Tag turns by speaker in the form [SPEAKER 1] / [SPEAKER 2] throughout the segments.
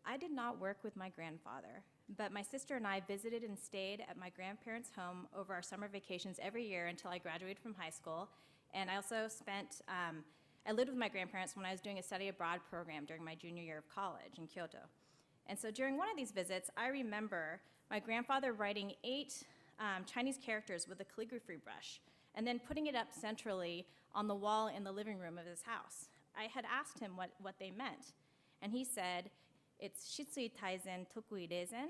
[SPEAKER 1] I did not work with my grandfather, but my sister and I visited and stayed at my grandparents' home over our summer vacations every year until I graduated from high school. And I also I lived with my grandparents when I was doing a study abroad program during my junior year of college in Kyoto. And so during one of these visits, I remember my grandfather writing 8 Chinese characters with a calligraphy brush and then putting it up centrally on the wall in the living room of his house. I had asked him what they meant, and he said, it's Shitsui Taizen Tokui Reizen,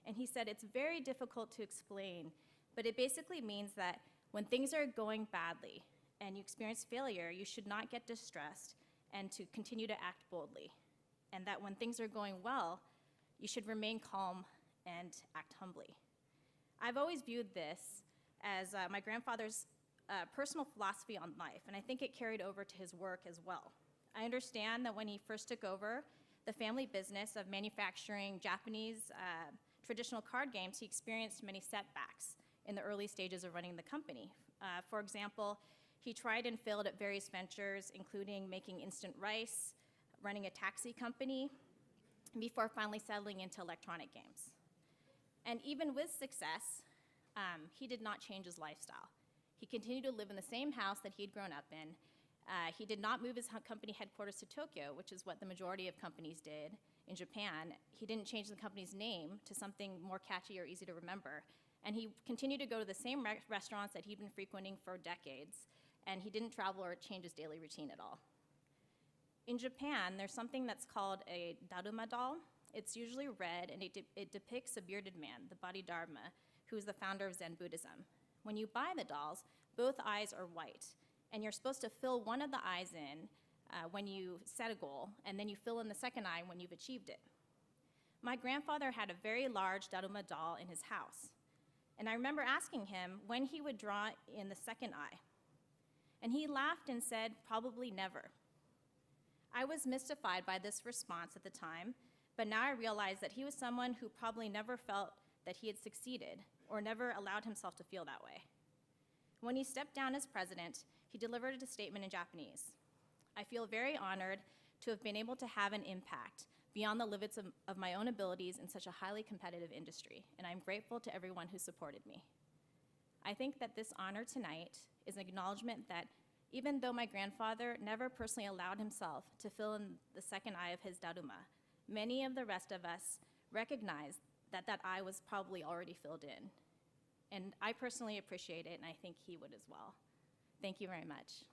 [SPEAKER 1] and he said it's very difficult to explain, but it basically means that when things are going badly and you experience failure, you should not get distressed and to continue to act boldly. And that when things are going well, you should remain calm and act humbly. I've always viewed this as my grandfather's personal philosophy on life, and I think it carried over to his work as well. I understand that when he first took over the family business of manufacturing Japanese traditional card games, he experienced many setbacks in the early stages of running the company. For example, he tried and failed at various ventures, including making instant rice, running a taxi company, before finally settling into electronic games. And even with success, he did not change his lifestyle. He continued to live in the same house that he had grown up in. He did not move his company headquarters to Tokyo, which is what the majority of companies did in Japan. He didn't change the company's name to something more catchy or easy to remember. And he continued to go to the same restaurants that he'd been frequenting for decades, and he didn't travel or change his daily routine at all. In Japan, there's something that's called a daruma doll. It's usually red, and it depicts a bearded man, the Bodhidharma, who is the founder of Zen Buddhism. When you buy the dolls, both eyes are white, and you're supposed to fill one of the eyes in when you set a goal, and then you fill in the second eye when you've achieved it. My grandfather had a very large daruma doll in his house, and I remember asking him when he would draw in the second eye. And he laughed and said, probably never. I was mystified by this response at the time, but now I realize that he was someone who probably never felt that he had succeeded or never allowed himself to feel that way. When he stepped down as president, he delivered a statement in Japanese. I feel very honored to have been able to have an impact beyond the limits of my own abilities in such a highly competitive industry, and I'm grateful to everyone who supported me. I think that this honor tonight is an acknowledgement that even though my grandfather never personally allowed himself to fill in the second eye of his daruma, many of the rest of us recognized that that eye was probably already filled in. And I personally appreciate it, and I think he would as well. Thank you very much.